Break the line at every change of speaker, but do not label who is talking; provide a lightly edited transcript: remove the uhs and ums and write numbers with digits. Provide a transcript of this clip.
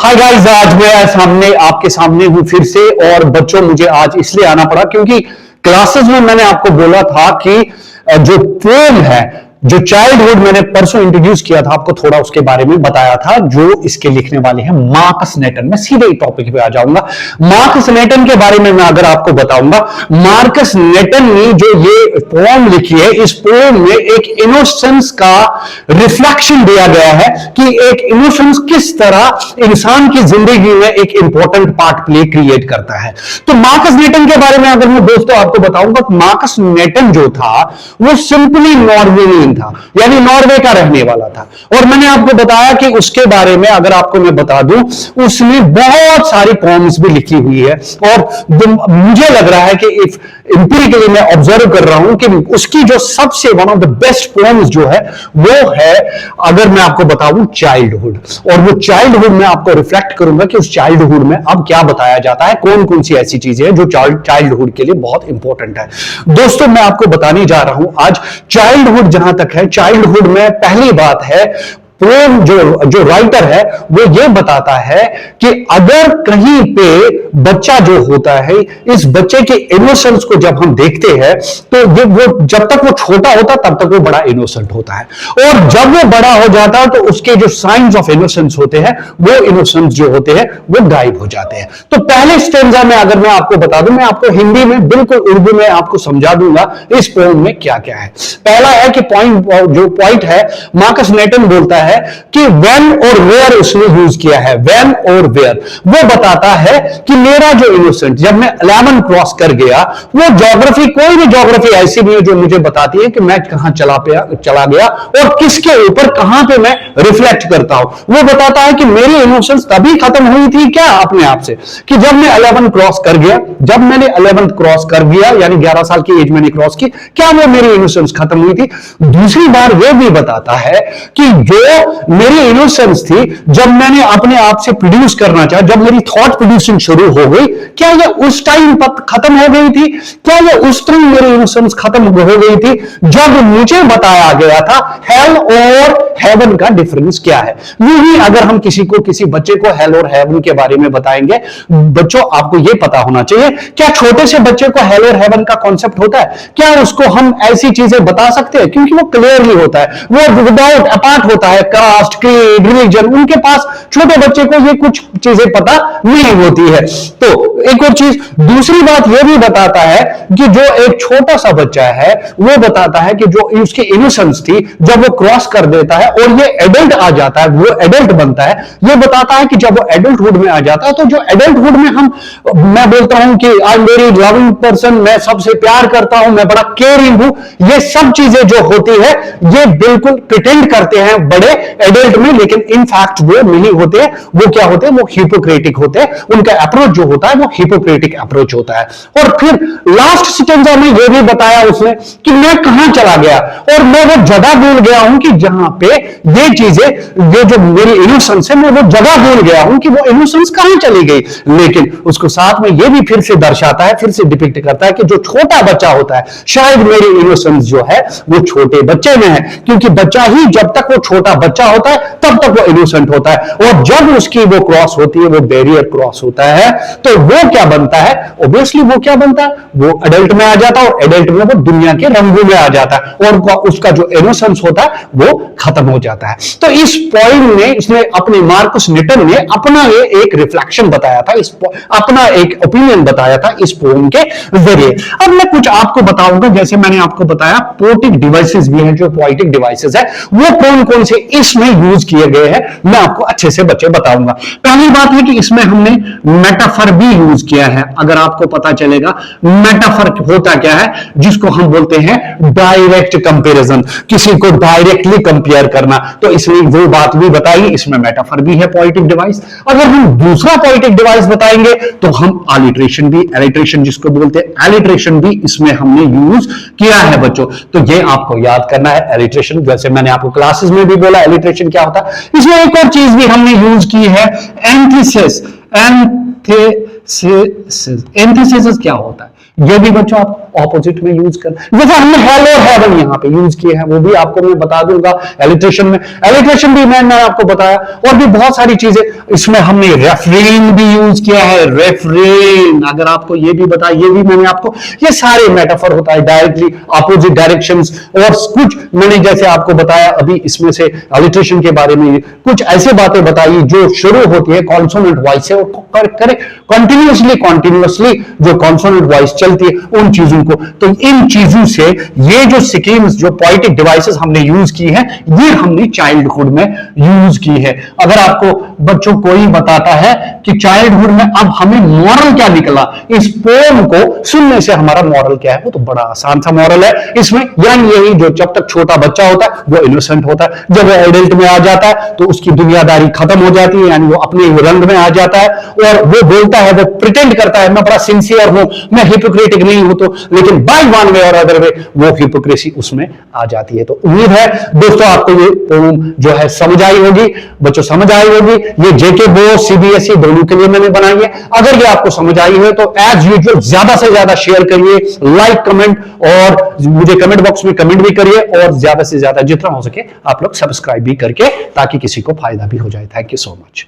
Hi guys, आज मैं आपके सामने हूं फिर से। और बच्चों, मुझे आज इसलिए आना पड़ा क्योंकि क्लासेस में मैंने आपको बोला था कि जो पोएम है, जो चाइल्डहुड मैंने परसों इंट्रोड्यूस किया था, आपको थोड़ा उसके बारे में बताया था, जो इसके लिखने वाले हैं मार्कस नेटन। मैं सीधे टॉपिक पे आ जाऊंगा। मार्कस नेटन के बारे में मैं अगर आपको बताऊंगा, मार्कस नेटन ने जो ये पोएम लिखी है, इस पोएम में एक इनोसेंस का रिफ्लेक्शन दिया गया है कि एक इमोशंस किस तरह इंसान की जिंदगी में एक इंपॉर्टेंट पार्ट प्ले क्रिएट करता है। तो मार्कस नेटन के बारे में अगर मैं दोस्तों आपको बताऊंगा, मार्कस नेटन जो था वो सिंपली नॉर्वेनियन था, यानी नॉर्वे का रहने वाला था। और मैंने आपको बताया कि उसके बारे में अगर आपको मैं बता दूं, उसने बहुत सारी पोएम्स भी लिखी हुई है। और मुझे लग रहा है कि इफ इंपीरिकली मैं ऑब्जर्व कर रहा हूं कि उसकी जो सबसे one of the best poems जो है वो है, अगर मैं आपको बताऊं, चाइल्डहुड। और वो चाइल्डहुड में आपको रिफ्लेक्ट करूंगा कि उस चाइल्डहुड में अब क्या बताया जाता है, कौन कौन सी ऐसी चीजें हैं जो चाइल्डहुड के लिए बहुत इंपॉर्टेंट है। दोस्तों, मैं आपको बताने जा रहा हूं आज चाइल्डहुड जहां तक है, चाइल्डहुड में पहली बात है, पोएम जो राइटर है वो ये बताता है कि अगर कहीं पे बच्चा जो होता है, इस बच्चे के इनोसेंस को जब हम देखते हैं तो वो जब तक वो छोटा होता तब तक वो बड़ा इनोसेंट होता है, और जब वो बड़ा हो जाता है तो उसके जो साइंस ऑफ इनोसेंस होते हैं, वो इनोसेंस जो होते हैं वो गायब हो जाते हैं। तो पहले स्टेंजा में अगर मैं आपको बता दूं, मैं आपको हिंदी में बिल्कुल उर्दू में आपको समझा दूंगा इस पोएम में क्या क्या है। पहला है कि पॉइंट है, मार्कस नेटन बोलता है कि व्हेन और वेयर उसने यूज किया है। व्हेन और वेयर वो बताता है कि मेरा जो इनोसेंट, जब मैं 11 क्रॉस कर गया, वो ज्योग्राफी, कोई भी ज्योग्राफी ऐसी नहीं है जो मुझे बताती है कि मैं कहां चला गया और किसके ऊपर कहां पे मैं रिफ्लेक्ट करता हूं। वो बताता है कि मेरी इनोसेंस तभी खत्म हुई थी क्या अपने आप से, कि जब मैं 11 क्रॉस कर गया। जब मैंने 11 क्रॉस कर दिया, यानी 11 साल की एज मैंने क्रॉस की, क्या वो मेरी इनोसेंस खत्म हुई थी। दूसरी बार वो भी बताता है कि जो मेरी इनोसेंस थी, जब मैंने अपने आप से प्रोड्यूस करना चाहा, जब मेरी थॉट प्रोड्यूसिंग शुरू हो गई, क्या ये उस टाइम खत्म हो गई थी, क्या ये उस टाइम मेरी इनोसेंस खत्म हो गई थी जब मुझे बताया गया था हेल और हेवन का डिफरेंस क्या है। यही अगर हम किसी बच्चे को हेल और हेवन के बारे में बताएंगे, बच्चों आपको यह पता होना चाहिए, क्या छोटे से बच्चे को हेल और हेवन का कॉन्सेप्ट होता है, क्या उसको हम ऐसी चीजें बता सकते हैं, क्योंकि वो क्लियरली होता है, वो विदाउट अपार्ट होता है, कास्ट, क्रीड, रिलीजन, उनके पास छोटे बच्चे को ये कुछ चीजें पता नहीं होती है। तो एक और चीज, दूसरी बात यह भी बताता है कि जो एक छोटा सा बच्चा है, वो बताता है कि जो उसकी इनोसेंस थी, जब वो क्रॉस कर देता है और ये एडल्ट आ जाता है, वो एडल्ट बनता है, ये बताता है कि जब वो एडल्टहुड में आ जाता है, तो जो एडल्टहुड में मैं बोलता हूं कि I am very loving person, मैं सबसे प्यार करता हूं, मैं बड़ा केयरिंग हूं, ये सब चीजें जो होती है ये बिल्कुल प्रिटेंड करते हैं बड़े एडल्ट में, लेकिन इन फैक्ट वो नहीं होते। वो क्या होते हैं, वो हिपोक्रेटिक होते हैं, उनका अप्रोच जो होता है वो हिपोक्रेटिक अप्रोच होता है। और फिर लास्ट स्टेंजा में ये भी बताया उसने कि मैं कहां चला गया और मैं वो जगह भूल गया हूं कि जहां पे ये चीजें, ये जो मेरी इनोसेंस है, मैं वो जगह भूल गया हूं कि वो इनोसेंस कहां चली गई। लेकिन उसको साथ में ये भी फिर से दर्शाता है, फिर से डिपिक्ट करता है कि जो छोटा बच्चा होता है, शायद मेरी इनोसेंस जो है वो छोटे बच्चे में है, क्योंकि बच्चा ही जब तक वो छोटा बच्चा होता है तब तक वो इनोसेंट होता है, और जब उसकी वो क्रॉस होती है, वो बैरियर क्रॉस होता है, तो वो क्या बनता है, ऑब्वियसली वो क्या बनता है, वो एडल्ट में आ जाता है, और एडल्ट में वो दुनिया के रंगों में आ जाता है, और उसका जो इनोसेंस होता है वो खत्म हो जाता है। तो इस पॉइंट में इसने अपने मार्कस नेटन ने अपना ये एक रिफ्लेक्शन बताया था, अपना एक ओपिनियन बताया था इस पोएम के जरिए। अब मैं कुछ आपको बताऊंगा, जैसे मैंने आपको बताया पोएटिक डिवाइसेस भी हैं, जो पोएटिक डिवाइसेस है वो कौन कौन से इसमें यूज किए गए हैं, मैं आपको अच्छे से बच्चे बताऊंगा। पहली बात है कि इसमें हमने मेटाफर भी यूज किया है। अगर आपको पता चलेगा मेटाफर होता क्या है, जिसको हम बोलते हैं डायरेक्ट कंपैरिजन, किसी को डायरेक्टली कंपेयर करना, तो इसलिए वो बात भी बताई, इसमें मेटाफर भी है पोएटिक डिवाइस। अगर हम दूसरा पोएटिक डिवाइस बताएंगे तो हम एलिट्रेशन भी, एलिट्रेशन जिसको बोलते हैं एलिट्रेशन भी इसमें हमने यूज किया है बच्चों। तो ये आपको याद करना है एलिट्रेशन, जैसे मैंने आपको क्लासेस में भी बोला एलिट्रेशन क्या होता है। इसमें एक और चीज भी हमने यूज की है, एंथिसिस। एंथिसिस क्या होता है ये भी बच्चों आप ऑपोजिट में यूज करना। जैसे हमने हेलो हेवन यहां पे यूज किए हैं, वो भी आपको मैं बता दूंगा एलिट्रेशन में। एलिट्रेशन भी मैंने आपको बताया, और भी बहुत सारी चीजें इसमें हमने रेफरेन भी यूज किया है। रेफरेन अगर आपको ये भी बताया, ये भी मैंने आपको, ये सारे मेटाफर होता है डायरेक्टली अपोजिट डायरेक्शंस, और कुछ मैंने जैसे आपको बताया अभी इसमें से अलिट्रेशन के बारे में कुछ ऐसे बातें बताई जो शुरू होती है कॉन्सोनेंट वॉइस से और करे कॉन्टिन्यूसली जो कॉन्सोनेंट वॉइस चलती है उन चीजों को। तो इन चीजों से ये जो स्कीम्स, जो पोएटिक डिवाइसेस हमने यूज की है, ये हमने चाइल्डहुड में यूज की है। अगर आपको बच्चों कोई बताता है कि चाइल्डहुड में अब हमें मॉरल क्या निकला इस पोएम को सुनने से, हमारा मॉरल क्या है, वो तो बड़ा आसान सा मॉरल है इसमें। यानी यही, जो जब तक छोटा बच्चा होता है वो इनोसेंट होता है, जब वो एडल्ट में आ जाता है तो उसकी दुनियादारी खत्म हो जाती है, यानी वो अपने रंग में आ जाता है और वो बोलता है, वो प्रिटेंड करता है मैं बड़ा सिंसियर हूं, मैं हिपोक्रेटिक नहीं हूं, तो लेकिन बाय वन वे और अदर वे वो हिपोक्रेसी उसमें आ जाती है। तो उम्मीद है दोस्तों आपको ये पोएम जो है समझ आई होगी, बच्चों समझ आई होगी। ये जेके बोर्ड सीबीएसई दोनों के लिए मैंने बनाई है। अगर ये आपको समझ आई है तो एज यूजुअल ज्यादा से ज्यादा शेयर करिए, लाइक कमेंट, और मुझे कमेंट बॉक्स में कमेंट भी करिए, और ज्यादा से ज्यादा जितना हो सके आप लोग सब्सक्राइब भी करके, ताकि किसी को फायदा भी हो जाए। Thank you so much.